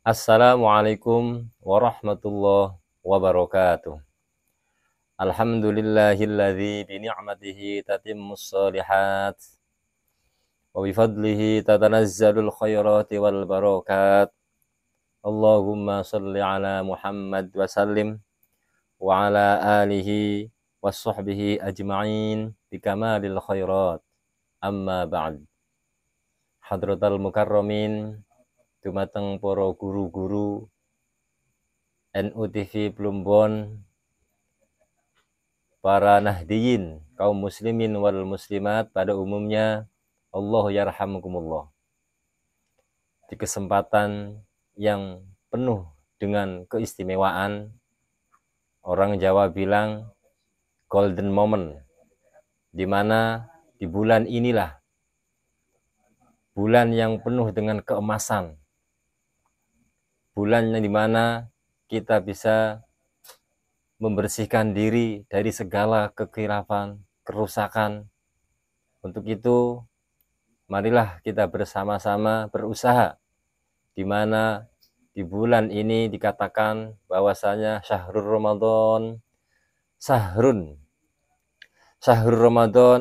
Assalamualaikum warahmatullahi wabarakatuh. Alhamdulillahilladzi bi ni'matihi tatimmus shalihat wa bi fadlihi tatanazzalul khairati wal barakat. Allahumma shalli ala Muhammad wa sallim wa ala alihi wa sahbihi ajma'in bi kamalil khairat. Amma ba'd. Hadratal mukarramin, dumateng para guru-guru NU TV Plumbon, para nahdiyin, kaum muslimin wal muslimat pada umumnya, Allah yarhamukumullah. Di kesempatan yang penuh dengan keistimewaan, orang Jawa bilang golden moment, di mana di bulan inilah bulan yang penuh dengan keemasan, bulan yang dimana kita bisa membersihkan diri dari segala kekhilafan, kerusakan. Untuk itu, marilah kita bersama-sama berusaha, di mana di bulan ini dikatakan bahwasanya Syahrul Ramadan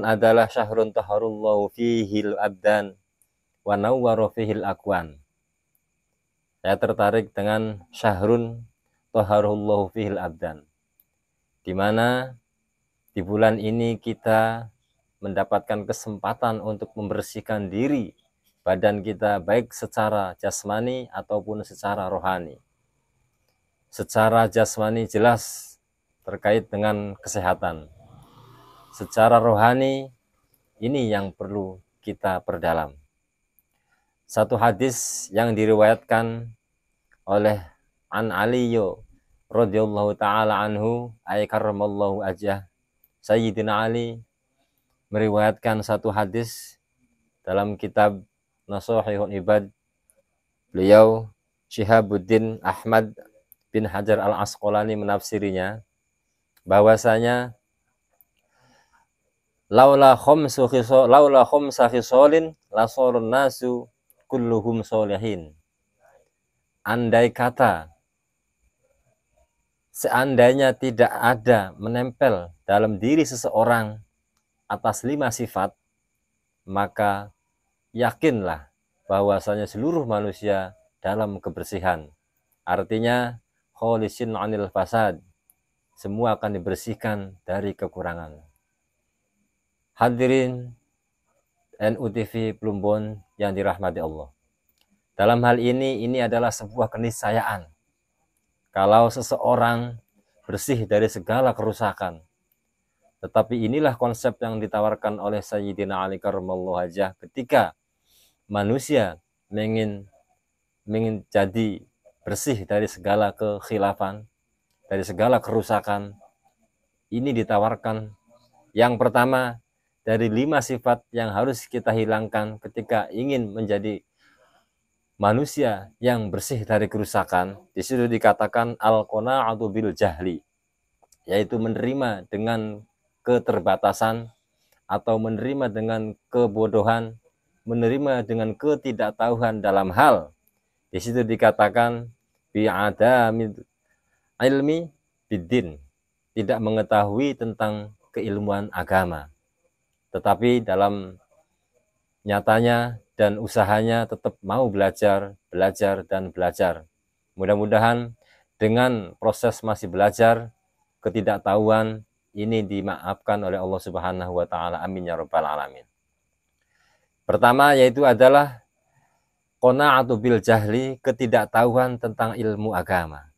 adalah syahrun taharullahu fihil abdan wa nawwara fihil akwan. Saya tertarik dengan syahrun taharullahu fihil abdan, di mana di bulan ini kita mendapatkan kesempatan untuk membersihkan diri, badan kita, baik secara jasmani ataupun secara rohani. Secara jasmani jelas terkait dengan kesehatan. Secara rohani ini yang perlu kita perdalam. Satu hadis yang diriwayatkan oleh An Aliyo radhiyallahu ta'ala anhu ay karramallahu ajah, Sayyidina Ali meriwayatkan satu hadis dalam kitab Nashihul Ibad. Beliau Syihabuddin Ahmad bin Hajar al-Asqalani menafsirinya bahwasanya laula khamsa khisalin lasorun nasu kulluhum sholihin. Andai kata seandainya tidak ada menempel dalam diri seseorang atas 5 sifat, maka yakinlah bahwasanya seluruh manusia dalam kebersihan. Artinya kholisin anil fasad, semua akan dibersihkan dari kekurangan. Hadirin NU TV Plumbon yang dirahmati Allah. Dalam hal ini adalah sebuah keniscayaan. Kalau seseorang bersih dari segala kerusakan. Tetapi inilah konsep yang ditawarkan oleh Sayyidina Ali karramallahu wajhah ketika manusia ingin jadi bersih dari segala kekhilafan, dari segala kerusakan. Ini ditawarkan yang pertama dari 5 sifat yang harus kita hilangkan ketika ingin menjadi manusia yang bersih dari kerusakan. Di situ dikatakan al-qana'atu bil jahli, yaitu menerima dengan keterbatasan atau menerima dengan kebodohan, menerima dengan ketidaktahuan dalam hal. Di situ dikatakan bi'adami ilmi biddin, tidak mengetahui tentang keilmuan agama, tetapi dalam nyatanya dan usahanya tetap mau belajar. Mudah-mudahan dengan proses masih belajar, ketidaktahuan ini dimaafkan oleh Allah Subhanahu wa taala. Amin ya rabbal alamin. Pertama yaitu adalah qana'atu bil jahli, ketidaktahuan tentang ilmu agama.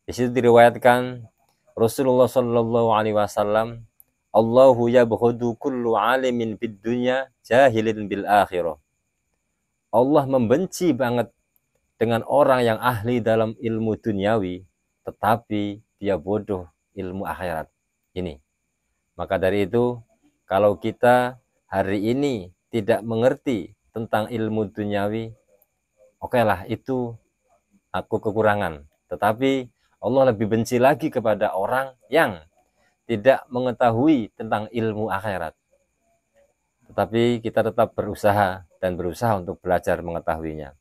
Di situ diriwayatkan Rasulullah sallallahu alaihi wasallam, Allahu yabghudu kullu alimin bid dunya jahilin bil akhirah. Allah membenci banget dengan orang yang ahli dalam ilmu duniawi tetapi dia bodoh ilmu akhirat. Ini. Maka dari itu, kalau kita hari ini tidak mengerti tentang ilmu duniawi, okelah, itu aku kekurangan. Tetapi Allah lebih benci lagi kepada orang yang tidak mengetahui tentang ilmu akhirat. Tetapi kita tetap berusaha untuk belajar mengetahuinya.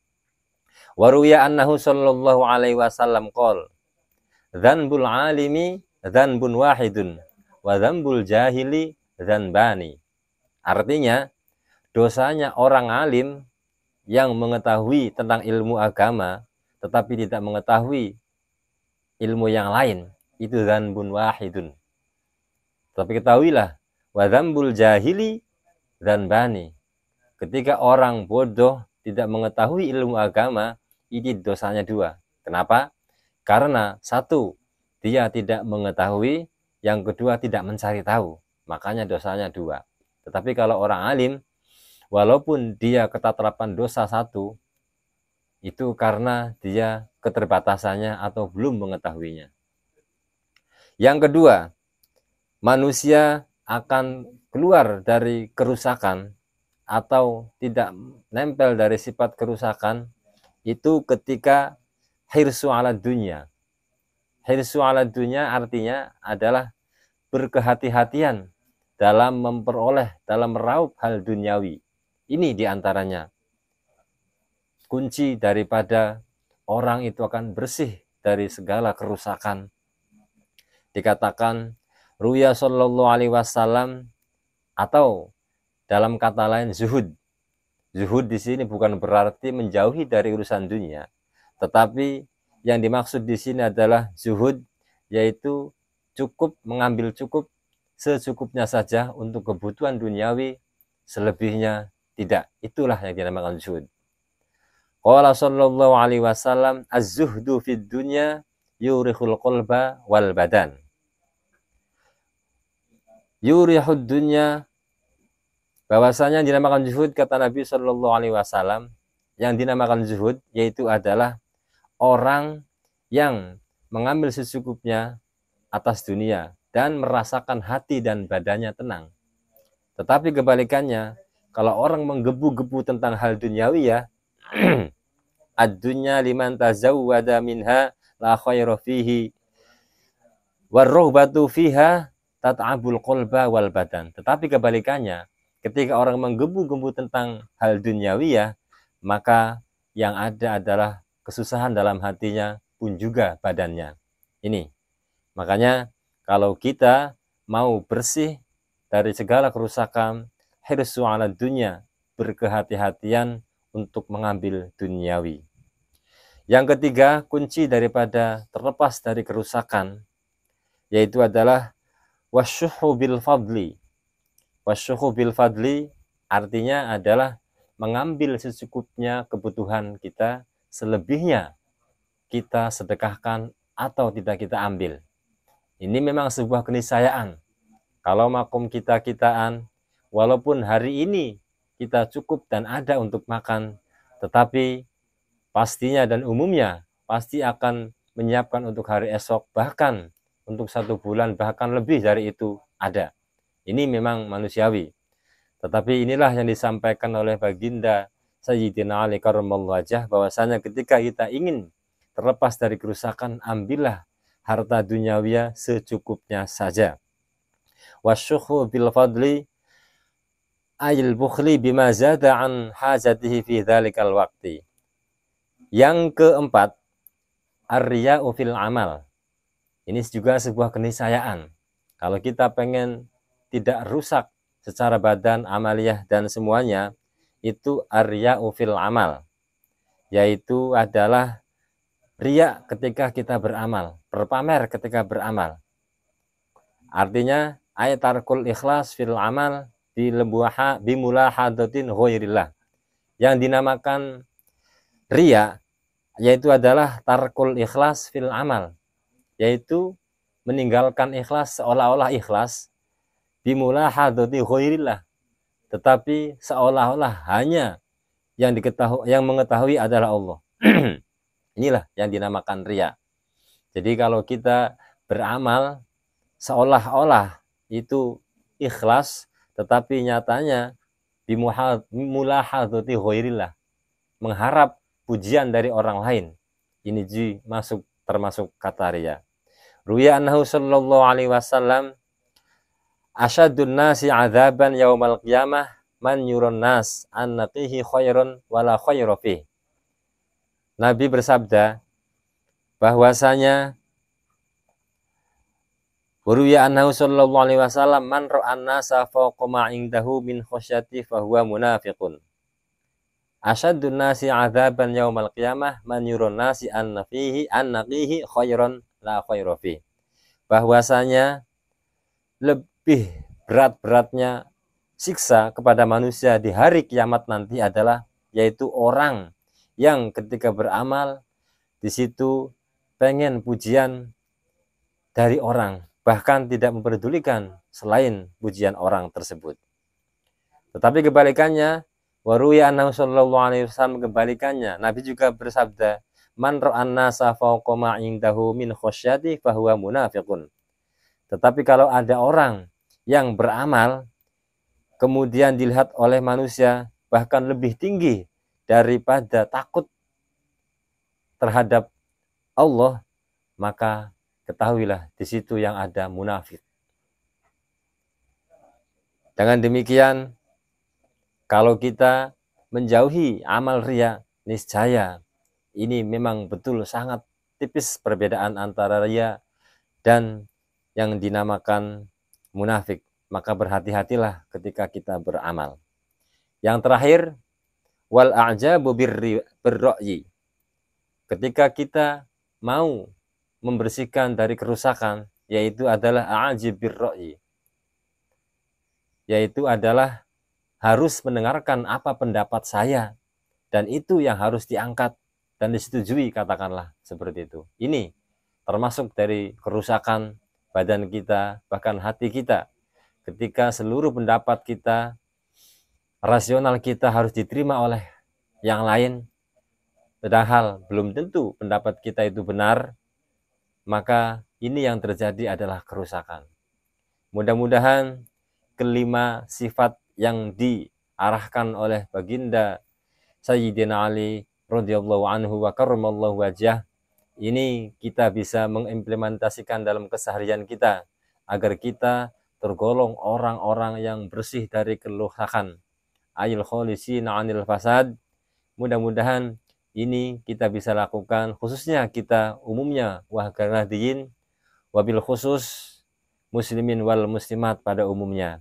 Wa ruwiya annahu sallallahu alaihi wasallam qol, dzanbul alimi dzanbun wahidun wa dzanbul jahili dzanbani. Artinya, dosanya orang alim yang mengetahui tentang ilmu agama tetapi tidak mengetahui ilmu yang lain, itu dzanbun wahidun. Tapi ketahuilah, wa dzambul jahili dzanbani. Ketika orang bodoh tidak mengetahui ilmu agama, ini dosanya dua. Kenapa? Karena satu, dia tidak mengetahui, yang kedua tidak mencari tahu. Makanya dosanya dua. Tetapi kalau orang alim, walaupun dia ketatarapan dosa satu, itu karena dia keterbatasannya atau belum mengetahuinya. Yang kedua, manusia akan keluar dari kerusakan atau tidak nempel dari sifat kerusakan itu ketika hirsu ala dunya. Hirsu ala dunya artinya adalah berkehati-hatian dalam memperoleh, dalam meraup hal duniawi. Ini diantaranya kunci daripada orang itu akan bersih dari segala kerusakan. Dikatakan Ruya sallallahu alaihi wasallam, atau dalam kata lain zuhud. Zuhud di sini bukan berarti menjauhi dari urusan dunia, tetapi yang dimaksud di sini adalah zuhud, yaitu cukup mengambil cukup secukupnya saja untuk kebutuhan duniawi, selebihnya tidak. Itulah yang dinamakan zuhud. Qala sallallahu alaihi wasallam, az-zuhdu fid dunya yurihul qalba wal badan. Yurihud dunya, bahwasanya dinamakan zuhud, kata Nabi sallallahu alaihi wasallam, yang dinamakan zuhud yaitu adalah orang yang mengambil secukupnya atas dunia dan merasakan hati dan badannya tenang. Tetapi kebalikannya, kalau orang menggebu-gebu tentang hal duniawi ya, ad-dunya liman tazawwada minha la khairu fihi warruhbatu fiha tat'abul qalba wal badan. Tetapi kebalikannya, ketika orang menggebu-gebu tentang hal duniawi ya, maka yang ada adalah kesusahan dalam hatinya pun juga badannya. Ini. Makanya kalau kita mau bersih dari segala kerusakan, hirsu ala dunya, berkehati-hatian untuk mengambil duniawi. Yang ketiga, kunci daripada terlepas dari kerusakan, yaitu adalah wasyuhu bil fadli. Wasyuhu bil fadli artinya adalah mengambil secukupnya kebutuhan kita, selebihnya kita sedekahkan atau tidak kita ambil. Ini memang sebuah keniscayaan. Kalau makom kita-kitaan, walaupun hari ini kita cukup dan ada untuk makan, tetapi pastinya dan umumnya pasti akan menyiapkan untuk hari esok, bahkan untuk 1 bulan, bahkan lebih dari itu ada. Ini memang manusiawi. Tetapi inilah yang disampaikan oleh baginda Sayyidina Ali karramallahu wajhah, bahwasanya ketika kita ingin terlepas dari kerusakan, ambillah harta duniawiya secukupnya saja. Wasyuhu bil fadli ayil bukhli bima zada an hajatihi fi dzalikal waqti. Yang keempat, ar-riya'u fil amal. Ini juga sebuah keniscayaan. Kalau kita pengen tidak rusak secara badan, amaliyah dan semuanya, itu ar-riya'u fil amal, yaitu adalah riya ketika kita beramal, berpamer ketika beramal. Artinya ayat tarkul ikhlas fil amal bimulahadatin ghairillah. Yang dinamakan riya yaitu adalah tarkul ikhlas fil amal, yaitu meninggalkan ikhlas seolah-olah ikhlas bimulahadati ghairillah, tetapi seolah-olah hanya yang mengetahui adalah Allah. Inilah yang dinamakan riya. Jadi kalau kita beramal seolah-olah itu ikhlas, tetapi nyatanya bimulahadati ghairillah, mengharap pujian dari orang lain, ini termasuk kata riya. Ruya annahu sallallahu alaihi wasallam, asyadun nasi adzaban yaumal qiyamah man yuran nas annaqihi khairun wala khairu fih. Nabi bersabda bahwasanya Waruya annahu sallallahu alaihi wasallam man ra'an nasa fawqa ma indahu min khasyati fahuwa munafiqun. Asyaddun nasi 'adzaban yaumal qiyamah man yurun nasi annaqihi khairan la khaira fi. Bahwasanya lebih berat-beratnya siksa kepada manusia di hari kiamat nanti adalah yaitu orang yang ketika beramal di situ pengen pujian dari orang, bahkan tidak memperdulikan selain pujian orang tersebut. Tetapi kebalikannya, waruya annahu sallallahu alaihi wasallam, kebalikannya, Nabi juga bersabda, man ra'an nasa fawqa ma indahu min khasyati fahuwa munafiqun. Tetapi kalau ada orang yang beramal kemudian dilihat oleh manusia bahkan lebih tinggi daripada takut terhadap Allah, maka ketahuilah di situ yang ada munafik. Dengan demikian, kalau kita menjauhi amal riya, niscaya ini memang betul sangat tipis perbedaan antara riya dan yang dinamakan munafik. Maka berhati-hatilah ketika kita beramal. Yang terakhir, wal a'jabu birra'yi. Ketika kita mau membersihkan dari kerusakan, yaitu adalah a'jib birra'yi, yaitu adalah harus mendengarkan apa pendapat saya, dan itu yang harus diangkat dan disetujui, katakanlah seperti itu. Ini termasuk dari kerusakan badan kita, bahkan hati kita. Ketika seluruh pendapat kita, rasional kita harus diterima oleh yang lain, padahal belum tentu pendapat kita itu benar, maka ini yang terjadi adalah kerusakan. Mudah-mudahan kelima sifat yang diarahkan oleh baginda Sayyidina Ali radhiyallahu anhu wa karramallahu wajhah ini kita bisa mengimplementasikan dalam keseharian kita, agar kita tergolong orang-orang yang bersih dari kerusakan, ayil kholisina anil fasad. Mudah-mudahan ini kita bisa lakukan, khususnya kita umumnya, wahganadiyin wabil khusus muslimin wal muslimat pada umumnya.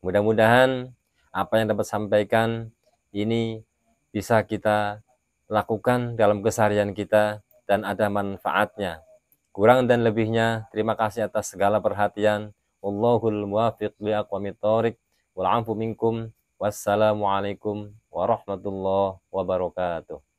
Mudah-mudahan apa yang dapat sampaikan ini bisa kita lakukan dalam keseharian kita dan ada manfaatnya. Kurang dan lebihnya, terima kasih atas segala perhatian. Wallahul muwaffiq li aqwamit thoriq wal 'afu minkum. Wassalamualaikum warahmatullahi wabarakatuh.